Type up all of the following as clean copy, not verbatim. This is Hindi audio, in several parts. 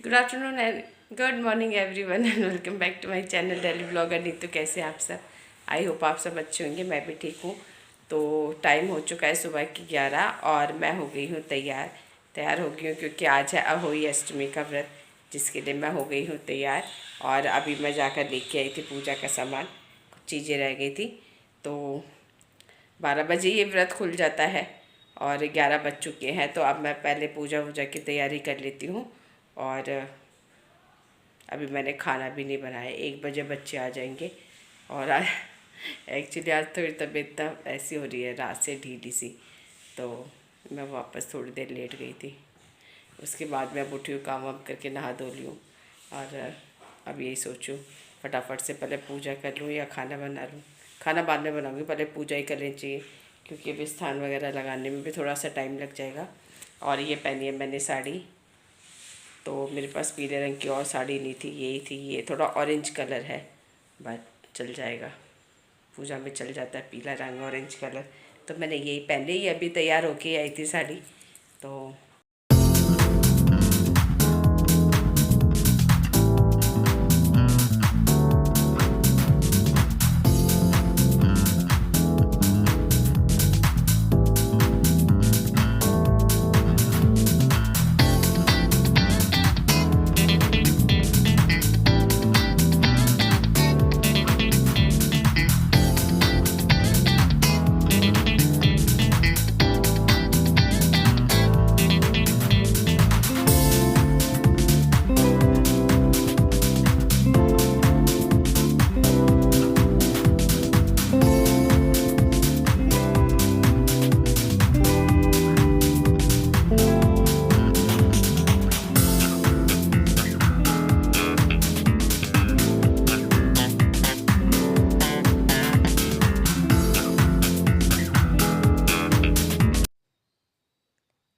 Good afternoon and good morning everyone and welcome back to my channel daily blogger Neetu. कैसे हैं आप सब? आई होप आप सब अच्छे होंगे। मैं भी ठीक हूँ। तो टाइम हो चुका है सुबह की 11 और मैं हो गई हूँ तैयार हो गई हूँ क्योंकि आज है अहोई अष्टमी का व्रत, जिसके लिए मैं हो गई हूँ तैयार। और अभी मैं जाकर लेके आई थी पूजा का सामान, कुछ चीज़ें रह गई थी। तो 12 बजे ये व्रत खुल जाता है और 11 बज चुके हैं। तो अब मैं पहले पूजा वूजा की तैयारी कर लेती हूँ। और अभी मैंने खाना भी नहीं बनाया, 1 बजे बच्चे आ जाएंगे। और आज एक्चुअली आज थोड़ी तबीयत ऐसी हो रही है, रात से ढीली सी, तो मैं वापस थोड़ी देर लेट गई थी। उसके बाद मैं अब उठी हूँ, काम वाम करके नहा धो ली हूँ। और अब यही सोचूँ फटाफट से पहले पूजा कर लूँ या खाना बना लूँ। खाना बाद में बनाऊँगी, पहले पूजा ही कर लेनी चाहिए क्योंकि अभी स्थान वगैरह लगाने में भी थोड़ा सा टाइम लग जाएगा। और ये पहनी है मैंने साड़ी, तो मेरे पास पीले रंग की और साड़ी नहीं थी, यही थी। ये थोड़ा ऑरेंज कलर है, बट चल जाएगा, पूजा में चल जाता है पीला रंग ऑरेंज कलर। तो मैंने यही पहन ली, अभी तैयार होके आई थी साड़ी। तो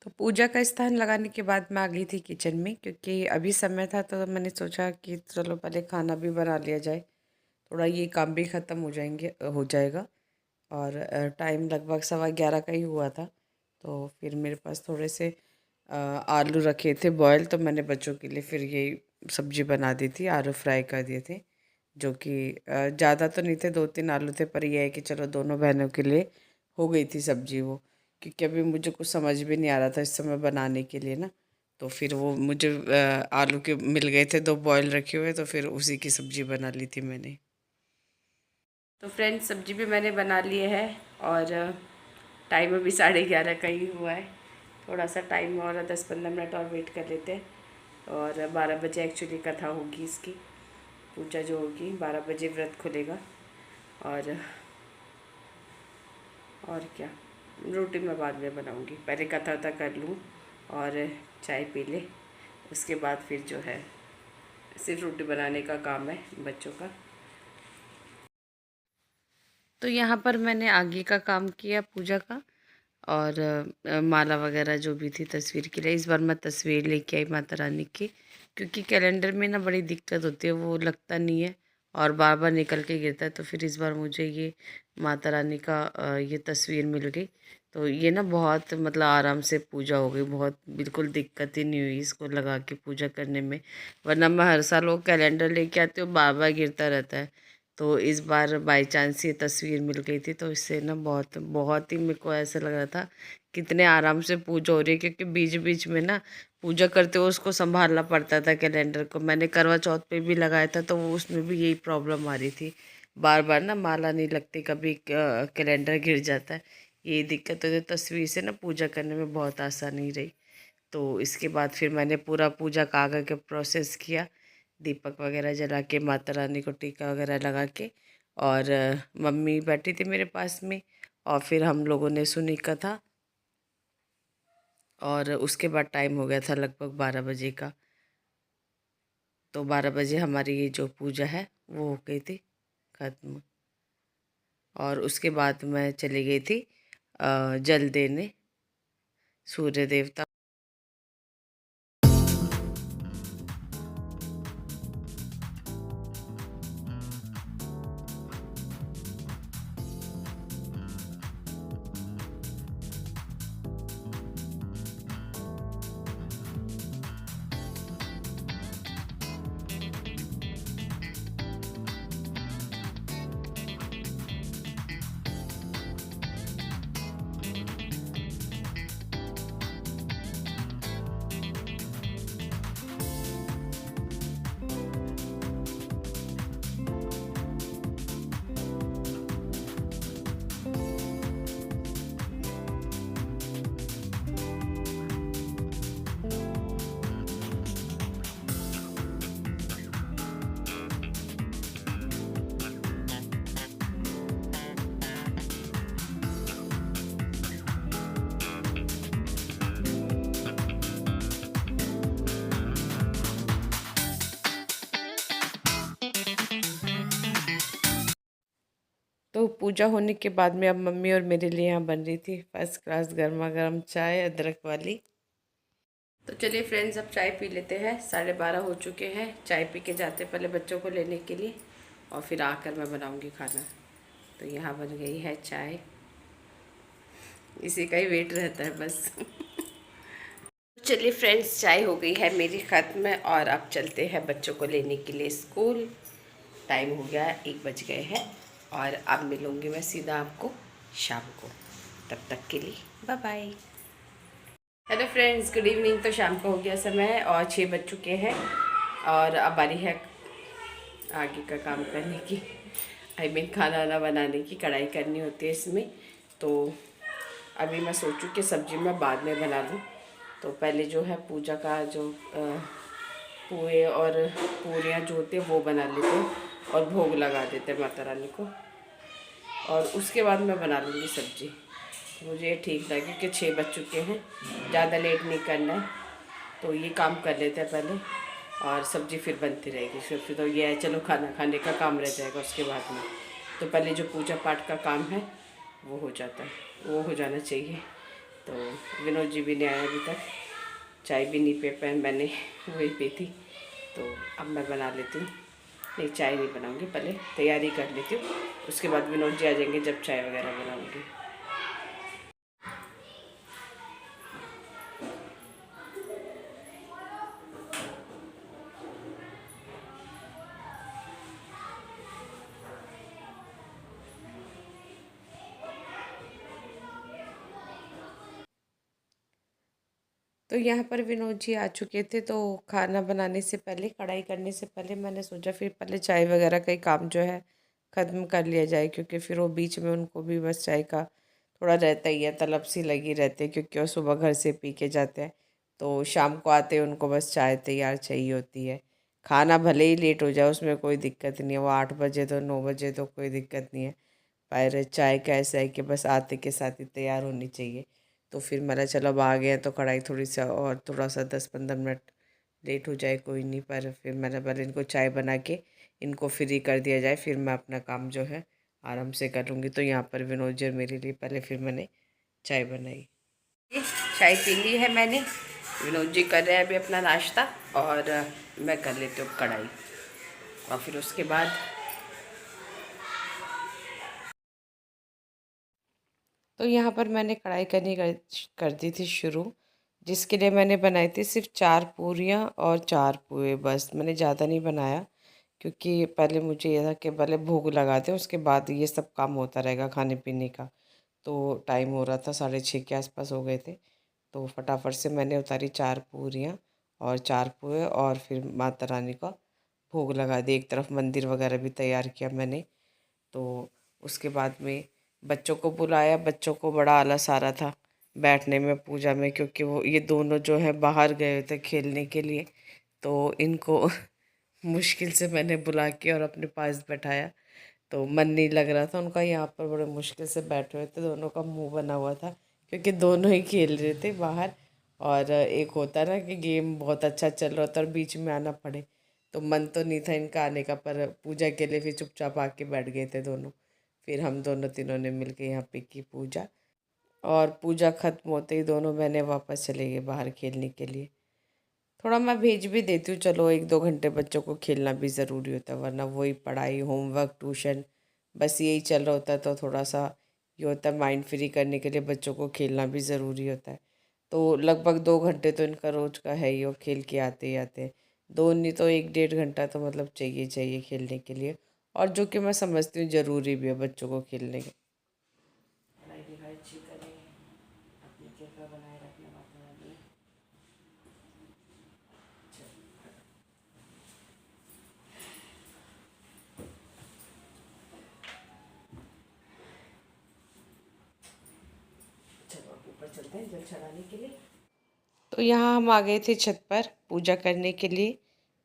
तो पूजा का स्थान लगाने के बाद मैं आ गई थी किचन में, क्योंकि अभी समय था तो मैंने सोचा कि चलो पहले खाना भी बना लिया जाए, थोड़ा ये काम भी ख़त्म हो जाएगा। और टाइम लगभग 11:15 का ही हुआ था। तो फिर मेरे पास थोड़े से आलू रखे थे बॉयल, तो मैंने बच्चों के लिए फिर यही सब्जी बना दी थी, आलू फ्राई कर दिए थे। जो कि ज़्यादा तो नहीं थे, 2-3 आलू थे, पर यह है कि चलो दोनों बहनों के लिए हो गई थी सब्जी वो। क्योंकि अभी मुझे कुछ समझ भी नहीं आ रहा था इस समय बनाने के लिए ना, तो फिर वो मुझे आलू के मिल गए थे 2 बॉयल रखे हुए, तो फिर उसी की सब्जी बना ली थी मैंने। तो फ्रेंड्स, सब्जी भी मैंने बना ली है और टाइम अभी 11:30 का ही हुआ है। थोड़ा सा टाइम और 10-15 मिनट और वेट कर लेते हैं। और 12 बजे एक्चुअली कथा होगी, इसकी पूजा जो होगी 12 बजे व्रत खुलेगा। और क्या, रोटी मैं बाद में बनाऊंगी, पहले कथा वथा कर लूँ और चाय पी ले, उसके बाद फिर जो है सिर्फ रोटी बनाने का काम है बच्चों का। तो यहाँ पर मैंने आगे का काम किया पूजा का, और माला वगैरह जो भी थी तस्वीर के लिए। इस बार मैं तस्वीर लेके आई माता रानी की, क्योंकि कैलेंडर में ना बड़ी दिक्कत होती है, वो लगता नहीं है और बार बार निकल के गिरता है। तो फिर इस बार मुझे ये माता रानी का ये तस्वीर मिल गई। तो ये ना बहुत मतलब आराम से पूजा हो गई, बहुत बिल्कुल दिक्कत ही नहीं हुई इसको लगा के पूजा करने में। वरना मैं हर साल वो कैलेंडर लेके आती हूँ, बार बार गिरता रहता है। तो इस बार बाय चांस ये तस्वीर मिल गई थी, तो इससे ना बहुत बहुत ही मेरे को ऐसा लग रहा था कितने आराम से पूजा हो रही है। क्योंकि बीच बीच में ना पूजा करते हुए उसको संभालना पड़ता था कैलेंडर को। मैंने करवा चौथ पे भी लगाया था, तो वो उसमें भी यही प्रॉब्लम आ रही थी, बार बार ना माला नहीं लगती, कभी कैलेंडर गिर जाता है, ये दिक्कत होती है। तस्वीर से ना पूजा करने में बहुत आसानी रही। तो इसके बाद फिर मैंने पूरा पूजा का आगे का प्रोसेस किया, दीपक वगैरह जला के माता रानी को टीका वगैरह लगा के। और मम्मी बैठी थी मेरे पास में, और फिर हम लोगों ने सुनी कथा। और उसके बाद टाइम हो गया था लगभग 12 बजे का। तो 12 बजे हमारी ये जो पूजा है वो हो गई थी खत्म। और उसके बाद मैं चली गई थी जल देने सूर्य देवता। तो पूजा होने के बाद में अब मम्मी और मेरे लिए यहाँ बन रही थी फर्स्ट क्लास गर्मा गर्म चाय अदरक वाली। तो चलिए फ्रेंड्स, अब चाय पी लेते हैं। 12:30 हो चुके हैं। चाय पी के जाते पहले बच्चों को लेने के लिए, और फिर आकर मैं बनाऊंगी खाना। तो यहाँ बन गई है चाय, इसी का ही वेट रहता है बस। चलिए फ्रेंड्स, चाय हो गई है मेरी ख़त्म, और अब चलते हैं बच्चों को लेने के लिए स्कूल। टाइम हो गया 1 बज गए हैं, और अब मिलूँगी मैं सीधा आपको शाम को। तब तक के लिए bye bye. Hello friends, good evening. तो शाम को हो गया समय और 6 बज चुके हैं, और अब बारी है आगे का काम करने की। खाना वाना बनाने की, कढ़ाई करनी होती है इसमें। तो अभी मैं सोचूं कि सब्ज़ी मैं बाद में बना लूँ। तो पहले जो है पूजा का जो पुए और पूरियाँ जो होते हैं वो बना लेते हैं, और भोग लगा देते हैं माता रानी को, और उसके बाद मैं बना लूँगी सब्ज़ी। मुझे ठीक लगे कि 6 बज चुके हैं, ज़्यादा लेट नहीं करना है। तो ये काम कर लेते हैं पहले, और सब्ज़ी फिर बनती रहेगी। फिर तो ये है, चलो खाना खाने का काम रह जाएगा उसके बाद में। तो पहले जो पूजा पाठ का काम है वो हो जाता है, वो हो जाना चाहिए। तो विनोद जी भी नहीं आए अभी तक, चाय भी नहीं पी पाए, मैंने वही पी थी। तो अब मैं बना लेती हूँ। नहीं, चाय नहीं बनाऊँगी, पहले तैयारी कर लेती हूँ, उसके बाद विनोद जी आ जाएंगे जब चाय वगैरह बनाऊँगी। तो यहाँ पर विनोद जी आ चुके थे। तो खाना बनाने से पहले, कढ़ाई करने से पहले मैंने सोचा फिर पहले चाय वगैरह का ही काम जो है ख़त्म कर लिया जाए, क्योंकि फिर वो बीच में उनको भी बस चाय का थोड़ा रहता ही है, तलब सी लगी रहती है, क्योंकि वो सुबह घर से पी के जाते हैं। तो शाम को आते उनको बस चाय तैयार चाहिए होती है। खाना भले ही लेट हो जाए उसमें कोई दिक्कत नहीं है, वो 8 बजे तो 9 बजे तो कोई दिक्कत नहीं है, पर चाय का ऐसा है कि बस आते के साथ ही तैयार होनी चाहिए। तो फिर मैंने चलो अब आ गए हैं तो कढ़ाई थोड़ी सा और थोड़ा सा 10-15 मिनट लेट हो जाए कोई नहीं, पर फिर मैंने पहले इनको चाय बना के इनको फ्री कर दिया जाए, फिर मैं अपना काम जो है आराम से कर लूँगी। तो यहाँ पर विनोद जी मेरे लिए पहले फिर मैंने चाय बनाई। ये चाय पी ली है मैंने, विनोद जी कर रहे हैं अभी अपना नाश्ता, और मैं कर लेती हूँ कढ़ाई, और फिर उसके बाद तो यहाँ पर मैंने कढ़ाई करनी कर दी थी शुरू, जिसके लिए मैंने बनाई थी सिर्फ 4 पूरियाँ और 4 पुए। बस मैंने ज़्यादा नहीं बनाया, क्योंकि पहले मुझे ये था कि पहले भोग लगा दें, उसके बाद ये सब काम होता रहेगा खाने पीने का। तो टाइम हो रहा था, 6:30 के आसपास हो गए थे। तो फटाफट से मैंने उतारी 4 पूरियाँ और 4 पुए, और फिर माता रानी का भोग लगा दिया। एक तरफ मंदिर वगैरह भी तैयार किया मैंने। तो उसके बाद में बच्चों को बुलाया। बच्चों को बड़ा आलस आ रहा था बैठने में पूजा में, क्योंकि वो ये दोनों जो है बाहर गए हुए थे खेलने के लिए। तो इनको मुश्किल से मैंने बुला के और अपने पास बैठाया। तो मन नहीं लग रहा था उनका, यहाँ पर बड़े मुश्किल से बैठे हुए थे, दोनों का मुंह बना हुआ था, क्योंकि दोनों ही खेल रहे थे बाहर। और एक होता ना कि गेम बहुत अच्छा चल रहा था और बीच में आना पड़े, तो मन तो नहीं था इनका आने का, पर पूजा के लिए फिर चुपचाप आके बैठ गए थे दोनों। फिर हम दोनों तीनों ने मिलके यहाँ पे की पूजा, और पूजा खत्म होते ही दोनों बहनें वापस चले गए बाहर खेलने के लिए। थोड़ा मैं भेज भी देती हूँ, चलो 1-2 घंटे बच्चों को खेलना भी ज़रूरी होता है, वरना वही पढ़ाई होमवर्क ट्यूशन बस यही चल रहा होता है। तो थोड़ा सा ये होता है, माइंड फ्री करने के लिए बच्चों को खेलना भी ज़रूरी होता है। तो लगभग 2 घंटे तो इनका रोज़ का है ही, वो खेल के आते ही आते हैं। दो नहीं तो 1-1.5 घंटा तो मतलब चाहिए चाहिए खेलने के लिए, और जो कि मैं समझती हूँ ज़रूरी भी है बच्चों को खेलने के। पढ़ाई लिखाई अच्छी करें, अपनी कृपा बनाए रखना माता रानी। चलो अब ऊपर चलते हैं जल चढ़ाने के लिए। तो यहाँ हम आ गए थे छत पर पूजा करने के लिए।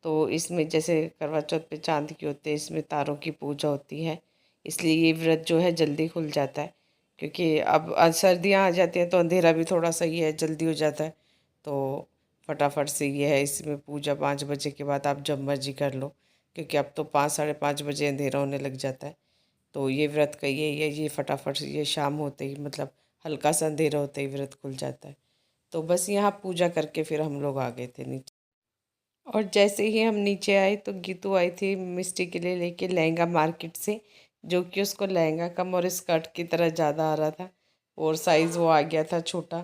तो इसमें जैसे करवा चौथ पे चांद की होते हैं, इसमें तारों की पूजा होती है, इसलिए ये व्रत जो है जल्दी खुल जाता है। क्योंकि अब सर्दियाँ आ जाती हैं तो अंधेरा भी थोड़ा सा ये है जल्दी हो जाता है। तो फटाफट से ये है, इसमें पूजा 5 बजे के बाद आप जब मर्जी कर लो, क्योंकि अब तो 5-5:30 बजे अंधेरा होने लग जाता है। तो ये व्रत का ये फटाफट ये शाम होते ही मतलब हल्का सा अंधेरा होते ही व्रत खुल जाता है। तो बस यहाँ पूजा करके फिर हम लोग आ गए थे नीचे। और जैसे ही हम नीचे आए तो गीतू आई थी मिस्टी के लिए लेके लहंगा मार्केट से, जो कि उसको लहंगा कम और स्कर्ट की तरह ज़्यादा आ रहा था और साइज़ वो आ गया था छोटा।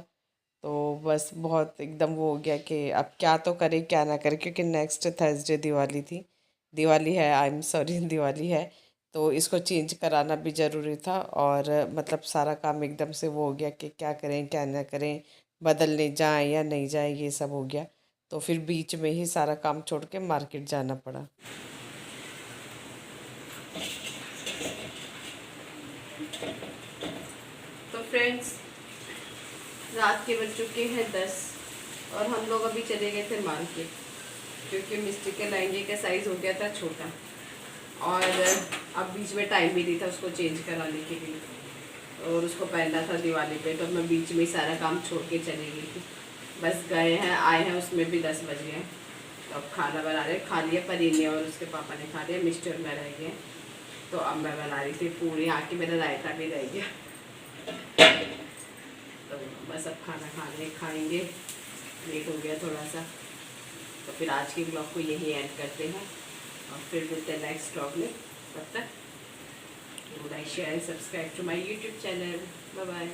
तो बस बहुत एकदम वो हो गया कि अब क्या तो करे क्या ना करे, क्योंकि नेक्स्ट थर्सडे दिवाली थी, दिवाली है, आई एम सॉरी दिवाली है। तो इसको चेंज कराना भी ज़रूरी था और मतलब सारा काम एकदम से वो हो गया कि क्या करें क्या ना करें, बदलने जाएं या नहीं जाएं, ये सब हो गया। तो फिर बीच में ही सारा काम छोड़ के मार्केट जाना पड़ा। तो फ्रेंड्स, रात के बज चुके हैं 10 और हम लोग अभी चले गए थे मार्केट, क्योंकि मिस्टी के लहंगे का साइज़ हो गया था छोटा और अब बीच में टाइम भी नहीं था उसको चेंज कराने के लिए और उसको पहनना था दिवाली पे। तो मैं बीच में ही सारा काम छोड़ के चली गई थी। बस गए हैं आए हैं उसमें भी 10 बज गए। तो अब खाना बना रहे, खा लिया परी ने और उसके पापा ने खा लिया, मिस्टी और मैं रह गए। तो अब मैं बना रही थी पूरी, आके मेरा रायता भी रह गया। तो बस अब खाना खाएंगे, लेट हो गया थोड़ा सा। तो फिर आज के ब्लॉग को यही एंड करते हैं और फिर मिलते हैं नेक्स्ट ब्लॉग में। तब तक do like share and subscribe to my YouTube channel. Bye bye.